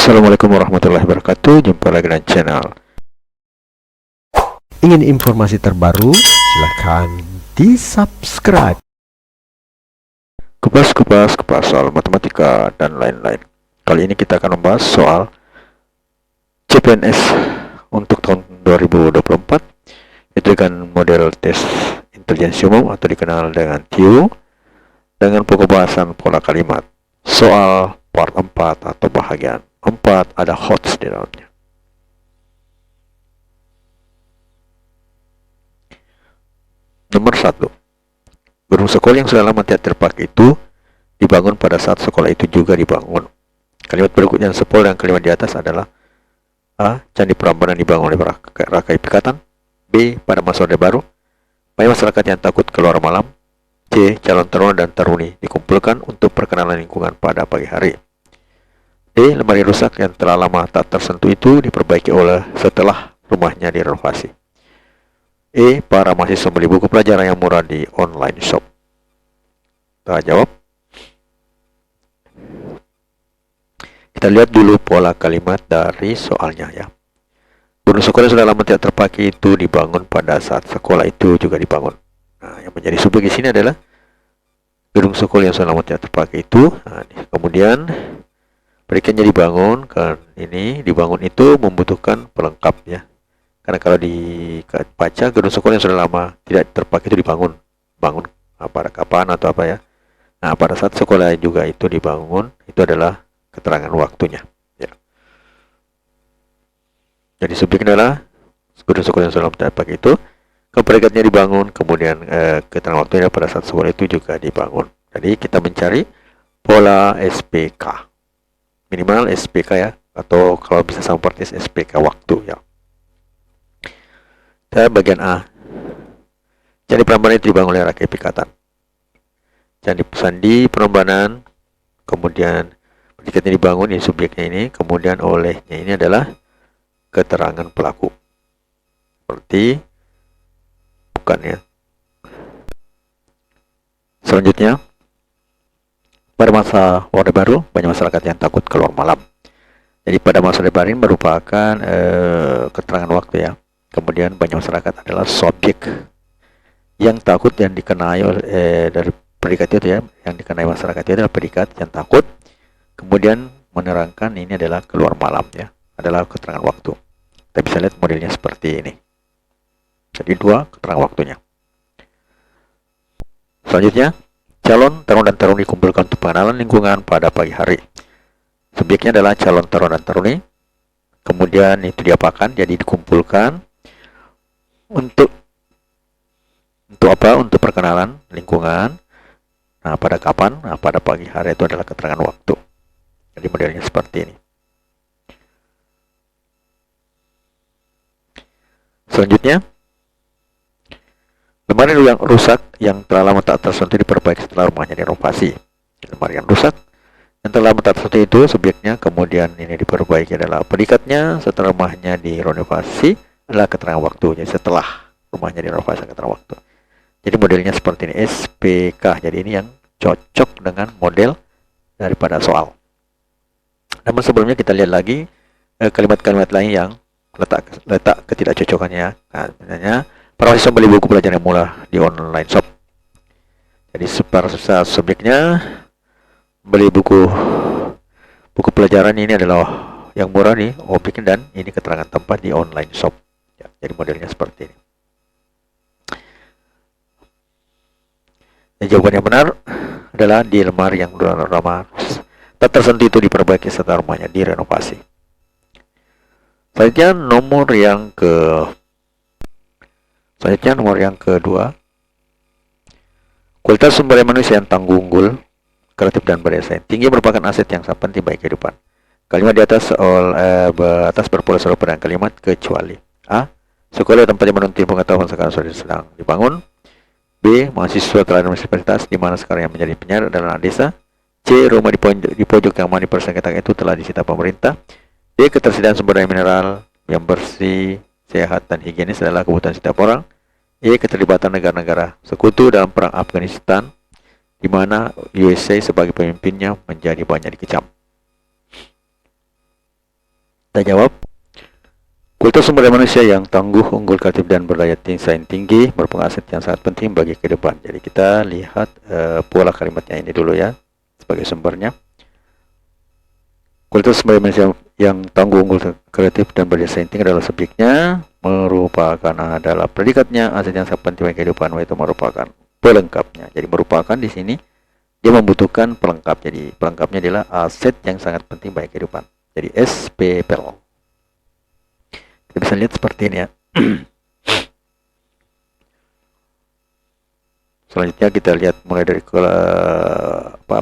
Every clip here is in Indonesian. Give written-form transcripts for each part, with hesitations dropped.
Assalamualaikum warahmatullahi wabarakatuh. Jumpa lagi dengan channel. Ingin informasi terbaru? Silahkan di-subscribe. Kupas soal matematika dan lain-lain. Kali ini kita akan membahas soal CPNS untuk tahun 2024, itu dengan model tes intelijensi umum atau dikenal dengan TIU, dengan pokok bahasan pola kalimat. Soal part 4 atau bahagian 4 ada HOTS di dalamnya. Nomor 1. Gedung sekolah yang sudah lama tidak terpakai itu dibangun pada saat sekolah itu juga dibangun. Kalimat berikutnya sepol dan kalimat di atas adalah: A. Candi Prambanan dibangun oleh Rakai Pikatan. B. Pada masa Orde Baru banyak masyarakat yang takut keluar malam. C. Calon taruna dan taruni dikumpulkan untuk perkenalan lingkungan pada pagi hari. D. Lemari rusak yang telah lama tak tersentuh itu diperbaiki oleh setelah rumahnya direnovasi. E. Para mahasiswa beli buku pelajaran yang murah di online shop. Kita jawab. Kita lihat dulu pola kalimat dari soalnya ya. Gedung sekolah sudah lama tidak terpakai itu dibangun pada saat sekolah itu juga dibangun. Nah, yang menjadi subjek di sini adalah gedung sekolah yang sudah lama tidak terpakai itu. Nah, kemudian berikannya dibangun, kan ini dibangun itu membutuhkan pelengkap ya. Karena kalau dibaca gedung sekolah yang sudah lama tidak terpakai itu dibangun, pada kapan atau apa ya. Nah, pada saat sekolah juga itu dibangun, itu adalah keterangan waktunya ya. Jadi subjeknya adalah gedung sekolah yang sudah lama tidak terpakai itu, predikatnya dibangun, kemudian keterangan waktunya pada saat sekolah itu juga dibangun. Jadi kita mencari pola SPK. Minimal SPK ya, atau kalau bisa sama persis SPK waktu ya. Kita bagian A. Candi Prambanan itu dibangun oleh Rakai Pikatan. Candi Prambanan, kemudian predikatnya dibangun, ini subjeknya ini, kemudian olehnya ini adalah keterangan pelaku. Seperti bukan ya. Selanjutnya, pada masa Orde Baru banyak masyarakat yang takut keluar malam. Jadi pada masa Orde Baru ini merupakan keterangan waktu ya. Kemudian banyak masyarakat adalah subjek yang takut yang dikenai dari predikat itu ya. Yang dikenai masyarakat itu adalah predikat yang takut. Kemudian menerangkan ini adalah keluar malam ya. Adalah keterangan waktu. Kita bisa lihat modelnya seperti ini. Jadi dua keterangan waktunya. Selanjutnya, calon taruna dan taruni dikumpulkan untuk pengenalan lingkungan pada pagi hari. Subjeknya adalah calon taruna dan taruni. Kemudian itu diapakan? Jadi dikumpulkan untuk apa? Untuk perkenalan lingkungan. Nah, pada kapan? Nah, pada pagi hari, itu adalah keterangan waktu. Jadi modelnya seperti ini. Selanjutnya, lemari yang rusak yang telah lama tak tersentuh diperbaiki setelah rumahnya direnovasi. Lemari yang rusak yang telah lama tak tersentuh itu subjeknya, kemudian ini diperbaiki adalah predikatnya, setelah rumahnya direnovasi adalah keterangan waktu. Jadi setelah rumahnya direnovasi keterangan waktu. Jadi modelnya seperti ini, SPK. Jadi ini yang cocok dengan model daripada soal. Namun sebelumnya kita lihat lagi kalimat-kalimat lain yang letak ketidakcocokannya. Nah, sebenarnya para mahasiswa beli buku pelajaran yang murah di online shop. Jadi subjeknya beli buku pelajaran ini adalah yang murah nih objeknya, dan ini keterangan tempat di online shop ya. Jadi modelnya seperti ini. Dan jawaban yang benar adalah di lemari yang lama tak tersentuh itu diperbaiki setelah rumahnya direnovasi. Selanjutnya nomor yang kedua, kualitas sumber daya manusia yang tangguh, unggul, kreatif dan berdaya tinggi merupakan aset yang sangat penting bagi kehidupan. Kalimat di atas berpola serupa dengan kalimat kecuali. A. Sekolah tempat yang menuntut pengetahuan sekarang sudah sedang dibangun. B. Mahasiswa telah universitas di mana sekarang yang menjadi penyiar adalah anak desa. C. Rumah di pojok yang mana dipersengketakan itu telah disita pemerintah. D. Ketersediaan sumber daya mineral yang bersih, sehat dan higienis adalah kebutuhan setiap orang. E. Keterlibatan negara-negara sekutu dalam perang Afghanistan, di mana USA sebagai pemimpinnya menjadi banyak dikecam. Kita jawab. Kualitas sumber daya manusia yang tangguh, unggul, kreatif, dan berdaya saing tinggi merupakan aset yang sangat penting bagi kehidupan. Jadi kita lihat pola kalimatnya ini dulu ya, sebagai sumbernya. Kualitas sumber daya manusia yang tangguh, unggul, kreatif, dan berdaya saing tinggi adalah subjeknya, merupakan adalah predikatnya, aset yang sangat penting bagi kehidupan, yaitu merupakan pelengkapnya. Jadi merupakan di sini dia membutuhkan pelengkap. Jadi pelengkapnya adalah aset yang sangat penting bagi kehidupan. Jadi SPPL. Kita bisa lihat seperti ini ya. Selanjutnya kita lihat mulai dari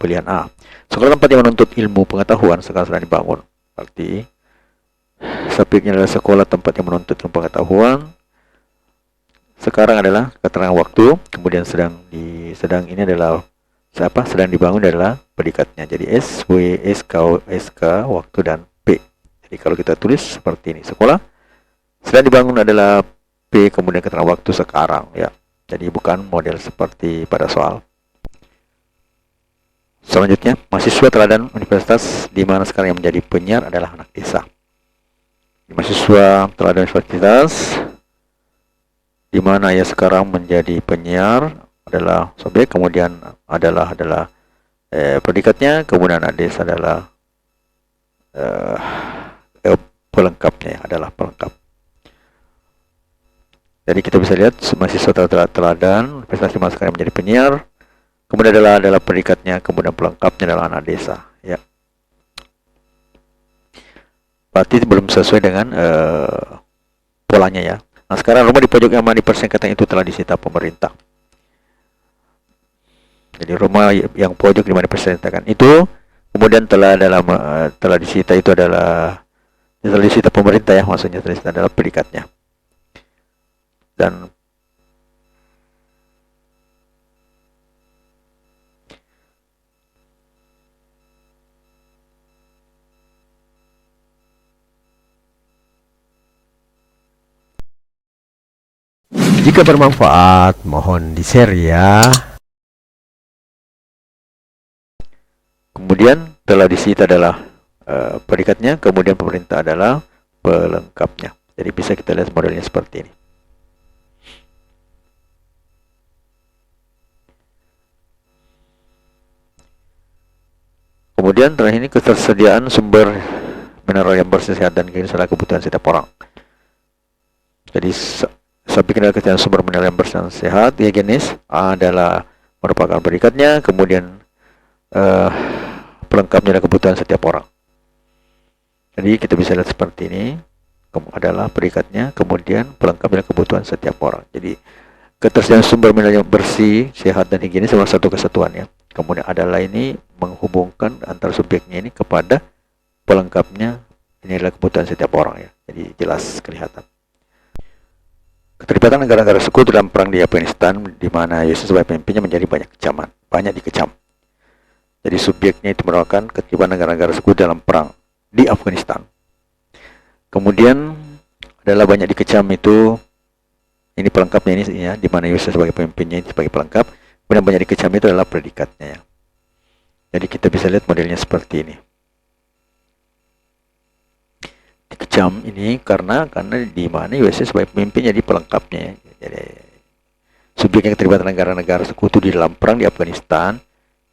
pilihan A. Sekolah tempat yang menuntut ilmu pengetahuan sekarang sedang dibangun. Arti subjeknya adalah sekolah tempat yang menuntut ilmu pengetahuan. Sekarang adalah keterangan waktu, kemudian sedang ini adalah sedang dibangun adalah predikatnya. Jadi S, W, SK, SK, waktu, dan P. Jadi kalau kita tulis seperti ini, sekolah sedang dibangun adalah P, kemudian keterangan waktu sekarang ya. Jadi bukan model seperti pada soal. Selanjutnya, mahasiswa teladan universitas di mana sekarang yang menjadi penyiar adalah anak desa. Mahasiswa teladan universitas di mana ia sekarang menjadi penyiar adalah subjek, kemudian adalah predikatnya, kemudian anak desa adalah pelengkapnya ya, adalah pelengkap. Jadi kita bisa lihat mahasiswa teladan universitas di mana sekarang menjadi penyiar, kemudian adalah predikatnya, kemudian pelengkapnya adalah anak desa ya. Berarti belum sesuai dengan polanya ya. Nah sekarang rumah di pojok yang mana dipersengketakan itu telah disita pemerintah. Jadi rumah yang pojok di mana dipersengketakan itu kemudian telah disita, itu adalah telah disita pemerintah ya, maksudnya telah disita adalah predikatnya. Dan Jika bermanfaat, mohon di-share ya. kemudian telah disita adalah predikatnya, kemudian pemerintah adalah pelengkapnya. Jadi bisa kita lihat modelnya seperti ini. Kemudian terakhir ini ketersediaan sumber mineral yang bersih, sehat, dan higienis adalah kebutuhan setiap orang. Jadi subjek adalah ketersediaan sumber mineral yang bersih dan sehat, higienis adalah merupakan predikatnya, kemudian pelengkapnya adalah kebutuhan setiap orang. Jadi kita bisa lihat seperti ini, adalah predikatnya, kemudian pelengkap adalah kebutuhan setiap orang. Jadi ketersediaan sumber mineral yang bersih, sehat, dan higienis adalah satu kesatuan ya. Kemudian adalah ini menghubungkan antara subjeknya ini kepada pelengkapnya, ini adalah kebutuhan setiap orang ya. Jadi jelas kelihatan. Keterlibatan negara-negara sekutu dalam perang di Afghanistan, di mana Yesus sebagai pemimpinnya menjadi banyak dikecam. Jadi subjeknya itu merupakan keterlibatan negara-negara sekutu dalam perang di Afghanistan. Kemudian adalah banyak dikecam itu, ini pelengkapnya ini ya, di mana Yesus sebagai pemimpinnya ini sebagai pelengkap. Kemudian banyak dikecam itu adalah predikatnya ya. Jadi kita bisa lihat modelnya seperti ini. Dikecam ini karena di mana Yesus sebagai pemimpin jadi pelengkapnya ya. Jadi subjeknya keterlibatan negara-negara sekutu di dalam perang di Afghanistan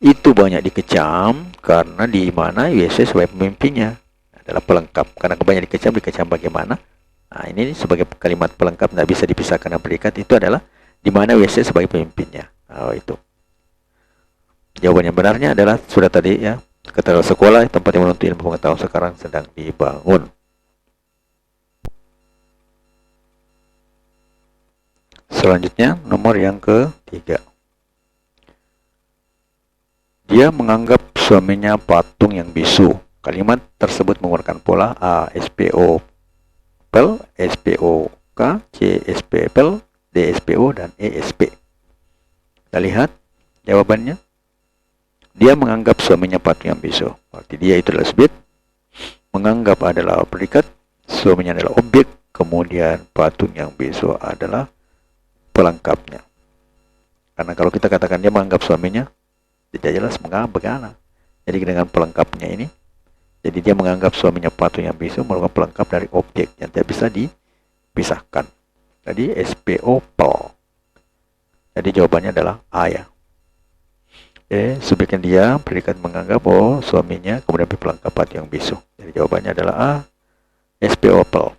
itu banyak dikecam karena di mana Yesus sebagai pemimpinnya adalah pelengkap. Karena kebanyakan dikecam bagaimana? Nah, ini sebagai kalimat pelengkap tidak bisa dipisahkan dengan predikat, itu adalah di mana Yesus sebagai pemimpinnya. Oh, itu. Jawaban yang benarnya adalah sudah tadi ya, kata sekolah tempat yang menuntut ilmu pengetahuan sekarang sedang dibangun. Selanjutnya nomor yang ketiga. Dia menganggap suaminya patung yang bisu. Kalimat tersebut menggunakan pola A SPO pel, SPO K, C SP pel, D SPO, dan E SP. Kita lihat jawabannya. Dia menganggap suaminya patung yang bisu. Berarti dia itu adalah subjek, menganggap adalah predikat, suaminya adalah objek, kemudian patung yang bisu adalah pelengkapnya. Karena kalau kita katakan dia menganggap suaminya, tidak jelas mengapa. Jadi dengan pelengkapnya ini Jadi dia menganggap suaminya patung yang bisu merupakan pelengkap dari objek yang tidak bisa dipisahkan. Jadi SPO pel. Jadi jawabannya adalah A ya. Subjeknya dia, predikat menganggap suaminya kemudian pelengkap patung yang bisu. Jadi jawabannya adalah A, SPO pel.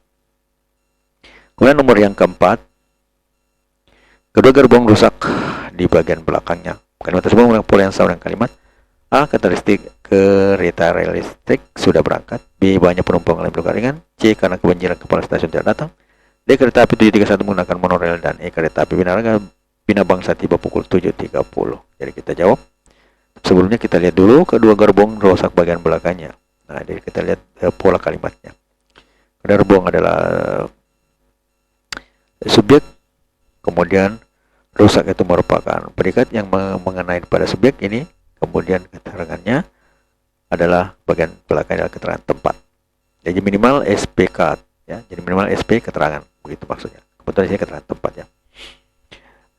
Kemudian nomor yang keempat, kedua gerbong rusak di bagian belakangnya. Kalimat tersebut menggunakan pola yang sama dengan kalimat A. Karakteristik kereta rel listrik sudah berangkat. B. Banyak penumpang mengalami luka ringan. C. Karena kebanjiran kepala stasiun tidak datang. D. Kereta api 731 menggunakan monorail. Dan E. Kereta api Bina Bangsa tiba pukul 7.30. Jadi kita jawab. Sebelumnya kita lihat dulu kedua gerbong rusak bagian belakangnya. Nah, jadi kita lihat pola kalimatnya. Gerbong adalah subjek, kemudian rusak itu merupakan predikat yang mengenai pada subjek ini. Kemudian keterangannya adalah bagian belakang adalah keterangan tempat. Jadi minimal SPK ya. Jadi minimal SP keterangan, begitu maksudnya. Kebetulan ini keterangan tempat ya.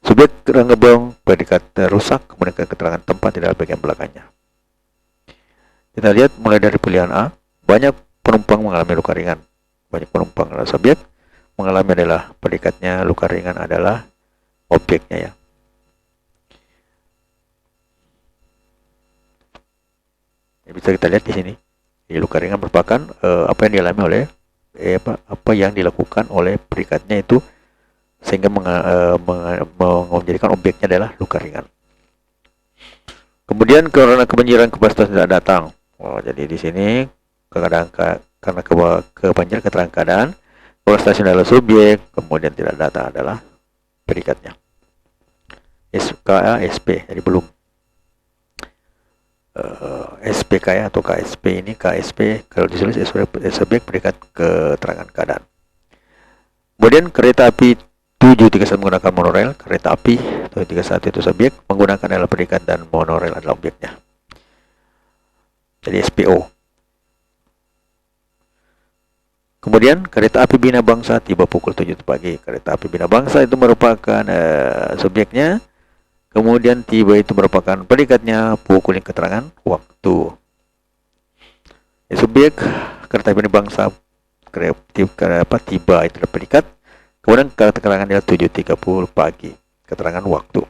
Subjek gerbong predikat rusak, kemudian keterangan tempat di dalam bagian belakangnya. Kita lihat mulai dari pilihan A, banyak penumpang mengalami luka ringan. Banyak penumpang adalah subjek, mengalami adalah predikatnya, luka ringan adalah objeknya ya. Bisa kita lihat di sini. Jadi luka ringan merupakan apa yang dialami oleh apa yang dilakukan oleh predikatnya itu sehingga menjadikan objeknya adalah luka ringan. Kemudian karena kebanjiran kepala stasiun tidak datang. Jadi di sini karena kebanjiran keterangan keadaan kepala stasiun adalah subjek, kemudian tidak datang adalah predikatnya. SPK jadi belum. SPK atau KSP ini KSP kalau ditulis subjek predikat keterangan keadaan. Kemudian kereta api 731 menggunakan monorail, kereta api 731 itu subjek, menggunakan adalah predikat dan monorail adalah objeknya. Jadi SPO. Kemudian kereta api Bina Bangsa tiba pukul 7 pagi. Kereta api Bina Bangsa itu merupakan subjeknya. Kemudian tiba itu merupakan predikatnya, pukul yang keterangan waktu. Subjek kereta api Bangsa tiba itu adalah predikat. Kemudian keterangan adalah 7.30 pagi, keterangan waktu.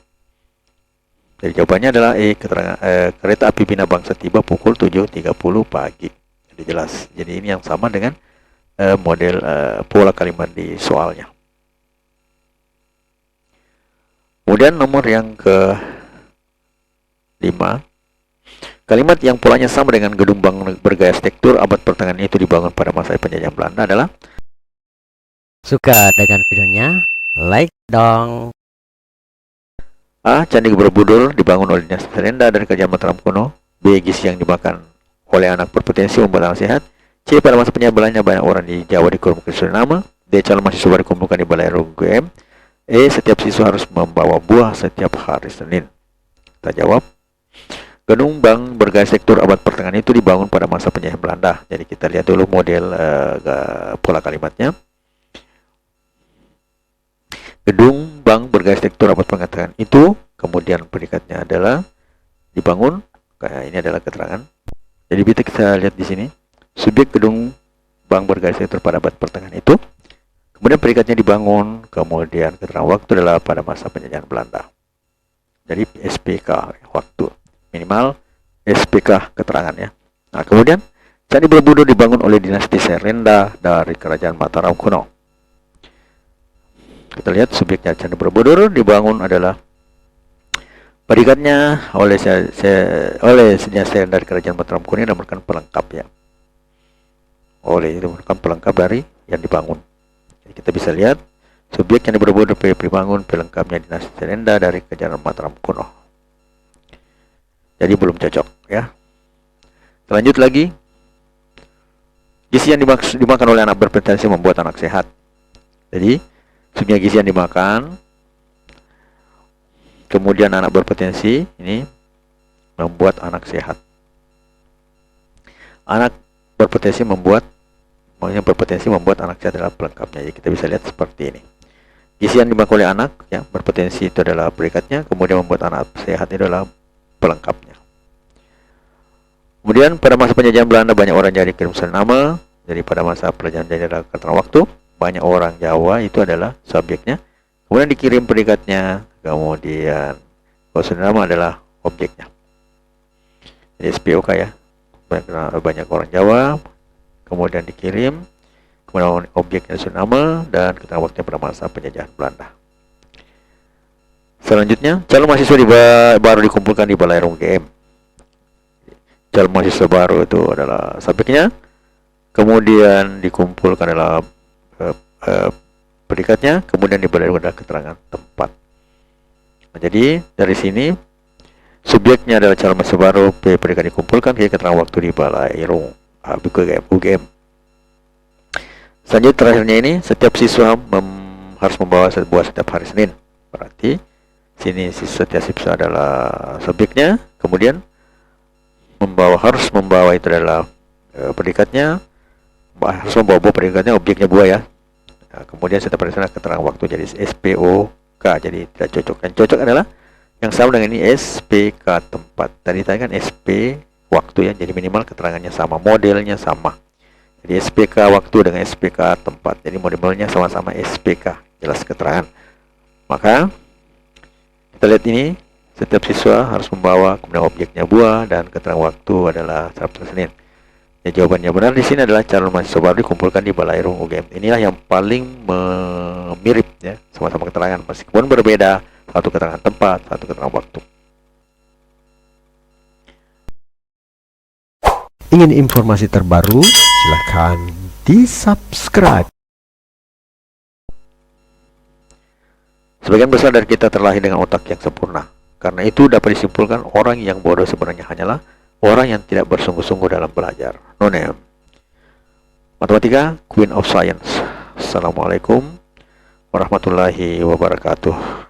Jadi jawabannya adalah keterangan kereta api Bina Bangsa tiba pukul 7.30 pagi. Jadi jelas. Jadi ini yang sama dengan model pola kalimat di soalnya. Kemudian nomor yang ke-5, kalimat yang polanya sama dengan gedung bangunan bergaya arsitektur abad pertengahan itu dibangun pada masa penjajahan Belanda adalah. Suka dengan videonya? Like dong. A. Candi Borobudur dibangun oleh dinasti Serenda dari kerajaan Mataram kuno. B. Gizi yang dimakan oleh anak berpotensi membuat anak sehat. C. Pada masa penyabelannya banyak orang di Jawa dikumpulkan di Suriname. D. Calon mahasiswa dikumpulkan di Balai UGM. E. Setiap siswa harus membawa buah setiap hari Senin. Kita jawab. Gedung bank bergaya arsitektur abad pertengahan itu dibangun pada masa penjajahan Belanda. Jadi kita lihat dulu model pola kalimatnya. Gedung bank bergaya arsitektur abad pertengahan itu kemudian predikatnya adalah dibangun. Kayak ini adalah keterangan. Jadi kita lihat di sini. Subjek gedung bank bergaya arsitektur pada abad pertengahan itu. Kemudian predikatnya dibangun, kemudian keterangan waktu adalah pada masa penjajahan Belanda. Jadi SPK waktu, minimal SPK keterangan ya. Nah kemudian Candi Borobudur dibangun oleh dinasti Serenda dari kerajaan Mataram kuno. Kita lihat subjeknya Candi Borobudur dibangun adalah predikatnya oleh dinasti Serenda dari kerajaan Mataram kuno dan merupakan pelengkap ya. Oleh itu merupakan pelengkap dari yang dibangun. Jadi kita bisa lihat subjek yang Borobudur dibangun pelengkapnya dinasti Serenda dari kerajaan Mataram kuno. Jadi belum cocok ya. Lanjut lagi. Gizi yang dimakan oleh anak berpotensi membuat anak sehat. Jadi subjek gizi yang dimakan, kemudian anak berpotensi ini membuat anak sehat. Anak berpotensi membuat anak sehat adalah pelengkapnya. Jadi kita bisa lihat seperti ini. Gizi yang dimakan oleh anak ya berpotensi itu adalah predikatnya, kemudian membuat anak sehat itu adalah pelengkapnya. Kemudian pada masa penjajahan Belanda banyak orang Jawa dikirim nama. Jadi pada masa penjajahan adalah keterangan waktu, banyak orang Jawa itu adalah subjeknya. Kemudian dikirim predikatnya, kemudian nama adalah objeknya. Jadi SPOK ya, banyak orang Jawa, kemudian dikirim, kemudian objeknya nama dan keterangan waktunya pada masa penjajahan Belanda. Selanjutnya, calon mahasiswa baru dikumpulkan di Balai UGM. Calon mahasiswa baru itu adalah subjeknya, kemudian dikumpulkan adalah predikatnya, kemudian diberi adalah keterangan tempat. Nah, jadi dari sini subjeknya adalah calon mahasiswa baru, predikat dikumpulkan, keterangan waktu di Balai UGM. Selanjutnya terakhirnya ini, setiap siswa harus membawa buah setiap hari Senin. Berarti sini setiap siswa adalah subjeknya, kemudian harus membawa itu adalah predikatnya, harus membawa buah predikatnya, objeknya buah ya. Nah, kemudian setiap hari Senin keterangan waktu jadi SPOK, jadi tidak cocok. Yang cocok adalah yang sama dengan ini SPK tempat. Tadi kan SP waktu ya, jadi minimal keterangannya sama, modelnya sama. Jadi SPK waktu dengan SPK tempat, jadi modelnya sama-sama SPK, jelas keterangan. Maka kita lihat ini, setiap siswa harus membawa kemudian objeknya buah dan keterangan waktu adalah Sabtu Senin. Ya, jawabannya benar di sini adalah calon mahasiswa baru dikumpulkan di Balai UGM. Inilah yang paling mirip ya, sama-sama keterangan meskipun berbeda, satu keterangan tempat, satu keterangan waktu. Ingin informasi terbaru? Silahkan di-subscribe. Sebagian besar dari kita terlahir dengan otak yang sempurna. Karena itu dapat disimpulkan orang yang bodoh sebenarnya hanyalah orang yang tidak bersungguh-sungguh dalam belajar. Name. Matematika, Queen of Science. Assalamualaikum warahmatullahi wabarakatuh.